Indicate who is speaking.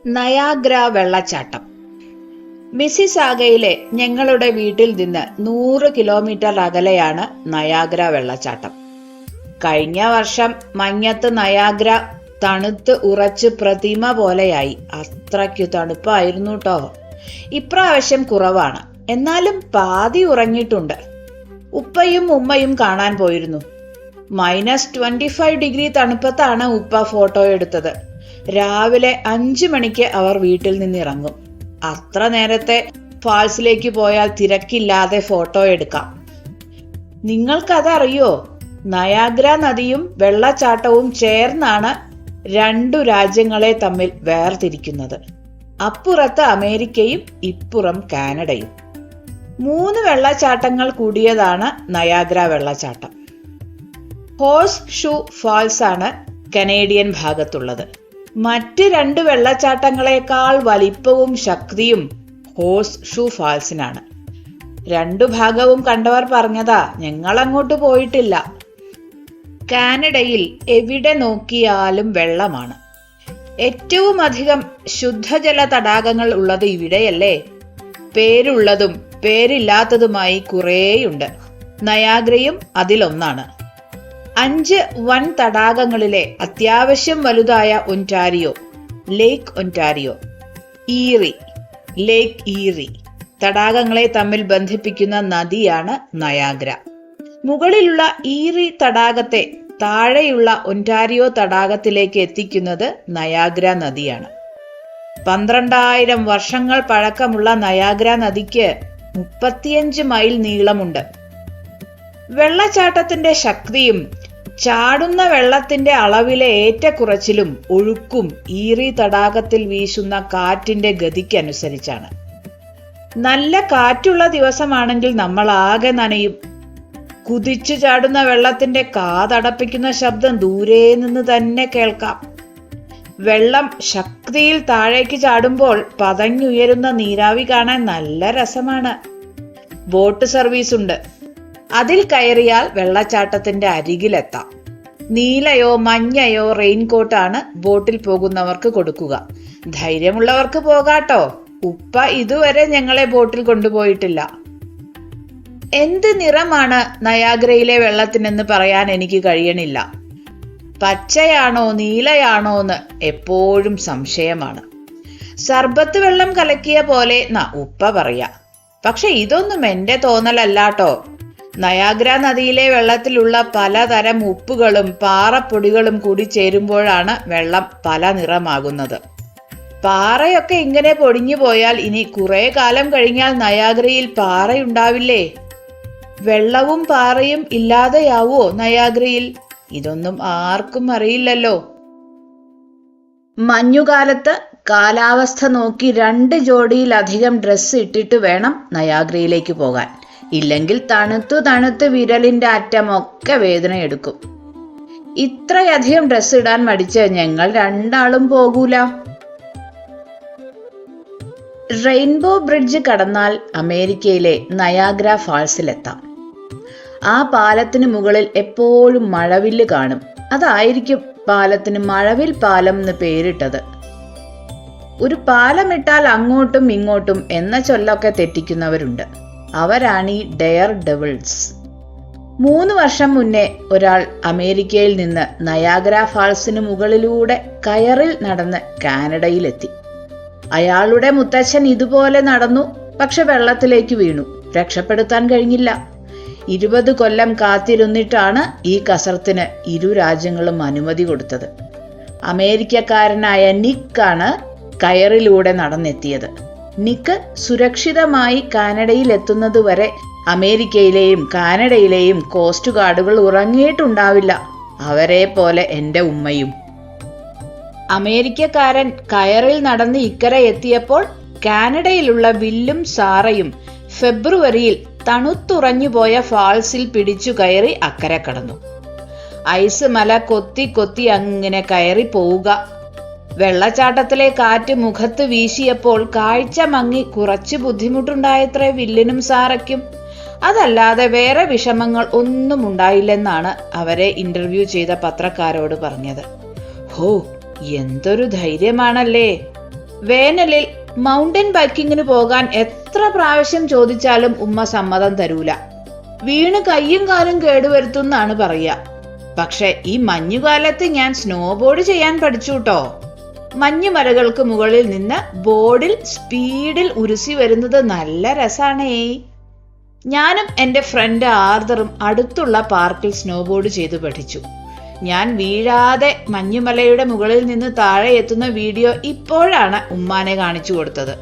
Speaker 1: Niagara വെള്ളച്ചാട്ടം. മിസിസാഗയിലെ ഞങ്ങളുടെ വീട്ടിൽ നിന്ന് 100 കിലോമീറ്റർ അകലെയാണ് നയാഗ്ര വെള്ളച്ചാട്ടം. കഴിഞ്ഞ വർഷം മഞ്ഞത്ത് നയാഗ്ര തണുത്ത് ഉറച്ച് പ്രതിമ പോലെയായി. അത്രയ്ക്കു തണുപ്പായിരുന്നു ട്ടോ. ഇപ്രാവശ്യം കുറവാണ്, എന്നാലും പാതി ഉറങ്ങിയിട്ടുണ്ട്. ഉപ്പയും ഉമ്മയും കാണാൻ പോയിരുന്നു. -25 ഡിഗ്രി തണുപ്പത്താണ് ഉപ്പ ഫോട്ടോ എടുത്തത്. രാവിലെ 5 മണിക്ക് അവർ വീട്ടിൽ നിന്നിറങ്ങും. അത്ര നേരത്തെ ഫാൾസിലേക്ക് പോയാൽ തിരക്കില്ലാതെ ഫോട്ടോ എടുക്കാം. നിങ്ങൾക്കതറിയോ? നയാഗ്ര നദിയും വെള്ളച്ചാട്ടവും ചേർന്നാണ് 2 രാജ്യങ്ങളെ തമ്മിൽ വേർതിരിക്കുന്നത്. അപ്പുറത്ത് അമേരിക്കയും ഇപ്പുറം കാനഡയും. 3 വെള്ളച്ചാട്ടങ്ങൾ കൂടിയതാണ് നയാഗ്ര വെള്ളച്ചാട്ടം. ഹോഴ്സ് ഷൂ ഫാൾസ് ആണ് കനേഡിയൻ ഭാഗത്തുള്ളത്. മറ്റ് 2 വെള്ളച്ചാട്ടങ്ങളെക്കാൾ വലിപ്പവും ശക്തിയും ഹോഴ്സ് ഷൂ ഫാൾസിനാണ്. 2 ഭാഗവും കണ്ടവർ പറഞ്ഞതാ, ഞങ്ങൾ അങ്ങോട്ട് പോയിട്ടില്ല. കാനഡയിൽ എവിടെ നോക്കിയാലും വെള്ളമാണ്. ഏറ്റവും അധികം ശുദ്ധജല തടാകങ്ങൾ ഉള്ളത് ഇവിടെയല്ലേ? പേരുള്ളതും പേരില്ലാത്തതുമായി കുറേയുണ്ട്. നയാഗ്രയും അതിലൊന്നാണ്. 5 വൻ തടാകങ്ങളിലെ അത്യാവശ്യം വലുതായ ഒന്റാരിയോ, ലേക്ക് ഒന്റാരിയോ, ലേക്ക് ഈറി തടാകങ്ങളെ തമ്മിൽ ബന്ധിപ്പിക്കുന്ന നദിയാണ് നയാഗ്ര. മുകളിലുള്ള ഈറി തടാകത്തെ താഴെയുള്ള ഒന്റാരിയോ തടാകത്തിലേക്ക് എത്തിക്കുന്നത് നയാഗ്ര നദിയാണ്. 12,000 വർഷങ്ങൾ പഴക്കമുള്ള നയാഗ്ര നദിക്ക് 35 മൈൽ നീളമുണ്ട്. വെള്ളച്ചാട്ടത്തിന്റെ ശക്തിയും ചാടുന്ന വെള്ളത്തിന്റെ അളവിലെ ഏറ്റക്കുറച്ചിലും ഒഴുക്കും ഈറി തടാകത്തിൽ വീശുന്ന കാറ്റിന്റെ ഗതിക്കനുസരിച്ചാണ്. നല്ല കാറ്റുള്ള ദിവസമാണെങ്കിൽ നമ്മൾ ആകെ നനയും. കുതിച്ചു ചാടുന്ന വെള്ളത്തിന്റെ കാതടപ്പിക്കുന്ന ശബ്ദം ദൂരെ നിന്ന് തന്നെ കേൾക്കാം. വെള്ളം ശക്തിയിൽ താഴേക്ക് ചാടുമ്പോൾ പതഞ്ഞുയരുന്ന നീരാവി കാണാൻ നല്ല രസമാണ്. ബോട്ട് സർവീസ് ഉണ്ട്. അതിൽ കയറിയാൽ വെള്ളച്ചാട്ടത്തിന്റെ അരികിലെത്താം. നീലയോ മഞ്ഞയോ റെയിൻകോട്ടാണ് ബോട്ടിൽ പോകുന്നവർക്ക് കൊടുക്കുക. ധൈര്യമുള്ളവർക്ക് പോകാട്ടോ. ഉപ്പ ഇതുവരെ ഞങ്ങളെ ബോട്ടിൽ കൊണ്ടുപോയിട്ടില്ല. എന്ത് നിറമാണ് നയാഗ്രയിലെ വെള്ളത്തിനെന്ന് പറയാൻ എനിക്ക് കഴിയണില്ല. പച്ചയാണോ നീലയാണോ എന്ന് എപ്പോഴും സംശയമാണ്. സർബത്ത് വെള്ളം കലക്കിയ പോലെ ഉപ്പ പറയാ. പക്ഷെ ഇതൊന്നും എന്റെ തോന്നലല്ലാട്ടോ. നയാഗ്ര നദിയിലെ വെള്ളത്തിലുള്ള പലതരം ഉപ്പുകളും പാറപ്പൊടികളും കൂടി ചേരുമ്പോഴാണ് വെള്ളം പല നിറമാകുന്നത്. പാറയൊക്കെ ഇങ്ങനെ പൊടിഞ്ഞു പോയാൽ ഇനി കുറെ കാലം കഴിഞ്ഞാൽ നയാഗ്രയിൽ പാറയുണ്ടാവില്ലേ? വെള്ളവും പാറയും ഇല്ലാതെയാവോ നയാഗ്രയിൽ? ഇതൊന്നും ആർക്കും അറിയില്ലല്ലോ. മഞ്ഞുകാലത്ത് കാലാവസ്ഥ നോക്കി 2 ജോഡിയിലധികം ഡ്രസ്സ് ഇട്ടിട്ട് വേണം നയാഗ്രയിലേക്ക് പോകാൻ. ഇല്ലെങ്കിൽ തണുത്ത് വിരലിന്റെ അറ്റമൊക്കെ വേദന എടുക്കും. ഇത്രയധികം ഡ്രസ്സ് ഇടാൻ മടിച്ച് ഞങ്ങൾ 2 ആളും പോകൂല. റെയിൻബോ ബ്രിഡ്ജ് കടന്നാൽ അമേരിക്കയിലെ നയാഗ്ര ഫാൾസിലെത്താം. ആ പാലത്തിന് മുകളിൽ എപ്പോഴും മഴവില്ല് കാണും. അതായിരിക്കും പാലത്തിന് മഴവിൽ പാലം എന്ന് പേരിട്ടത്. ഒരു പാലമിട്ടാൽ അങ്ങോട്ടും ഇങ്ങോട്ടും എന്ന ചൊല്ലൊക്കെ തെറ്റിക്കുന്നവരുണ്ട്. അവരാണ് ഈ ഡെയർ ഡെവിൾസ്. 3 വർഷം മുന്നേ ഒരാൾ അമേരിക്കയിൽ നിന്ന് നയാഗ്ര ഫാൾസിന് മുകളിലൂടെ കയറിൽ നടന്ന് കാനഡയിലെത്തി. അയാളുടെ മുത്തച്ഛൻ ഇതുപോലെ നടന്നു. പക്ഷെ വെള്ളത്തിലേക്ക് വീണു. രക്ഷപ്പെടുത്താൻ കഴിഞ്ഞില്ല. 20 കൊല്ലം കാത്തിരുന്നിട്ടാണ് ഈ കസർത്തിന് 2 രാജ്യങ്ങളും അനുമതി കൊടുത്തത്. അമേരിക്കക്കാരനായ നിക്കാണ് കയറിലൂടെ നടന്നെത്തിയത്. നിക്ക് സുരക്ഷിതമായി കാനഡയിൽ എത്തുന്നതുവരെ അമേരിക്കയിലെയും കാനഡയിലെയും കോസ്റ്റ് ഗാർഡുകൾ ഉറങ്ങിയിട്ടുണ്ടാവില്ല. അവരെ പോലെ എൻ്റെ ഉമ്മയും. അമേരിക്കക്കാരൻ കയറിൽ നടന്ന് ഇക്കരെ എത്തിയപ്പോൾ കാനഡയിലുള്ള വില്ലും സാറയും ഫെബ്രുവരിയിൽ തണുത്തുറഞ്ഞുപോയ ഫാൾസിൽ പിടിച്ചു കയറി അക്കരെ കടന്നു. ഐസ് മല കൊത്തി അങ്ങനെ കയറി പോവുക. വെള്ളച്ചാട്ടത്തിലെ കാറ്റ് മുഖത്ത് വീശിയപ്പോൾ കാഴ്ച മങ്ങി കുറച്ച് ബുദ്ധിമുട്ടുണ്ടായത്രേ വില്ലിനും സാറയ്ക്കും. അതല്ലാതെ വേറെ വിഷമങ്ങൾ ഒന്നും ഉണ്ടായില്ലെന്നാണ് അവരെ ഇന്റർവ്യൂ ചെയ്ത പത്രക്കാരോട് പറഞ്ഞത്. ഹോ, എന്തൊരു ധൈര്യമാണല്ലേ! വേനലിൽ മൗണ്ടൻ ബൈക്കിങ്ങിന് പോകാൻ എത്ര പ്രാവശ്യം ചോദിച്ചാലും ഉമ്മ സമ്മതം തരൂല. വീണ് കയ്യും കാലും കേടുവരുത്തുന്നാണ് പറയുക. പക്ഷെ ഈ മഞ്ഞുകാലത്ത് ഞാൻ സ്നോബോർഡ് ചെയ്യാൻ പഠിച്ചുട്ടോ. മഞ്ഞുമലകൾക്ക് മുകളിൽ നിന്ന് ബോർഡിൽ സ്പീഡിൽ ഉരുസി വരുന്നത് നല്ല രസാണേ. ഞാനും എൻ്റെ ഫ്രണ്ട് ആർദറും അടുത്തുള്ള പാർക്കിൽ സ്നോബോർഡ് ചെയ്തു പഠിച്ചു. ഞാൻ വീഴാതെ മഞ്ഞുമലയുടെ മുകളിൽ നിന്ന് താഴെ എത്തുന്ന വീഡിയോ ഇപ്പോഴാണ് ഉമ്മാനെ കാണിച്ചു കൊടുത്തത്.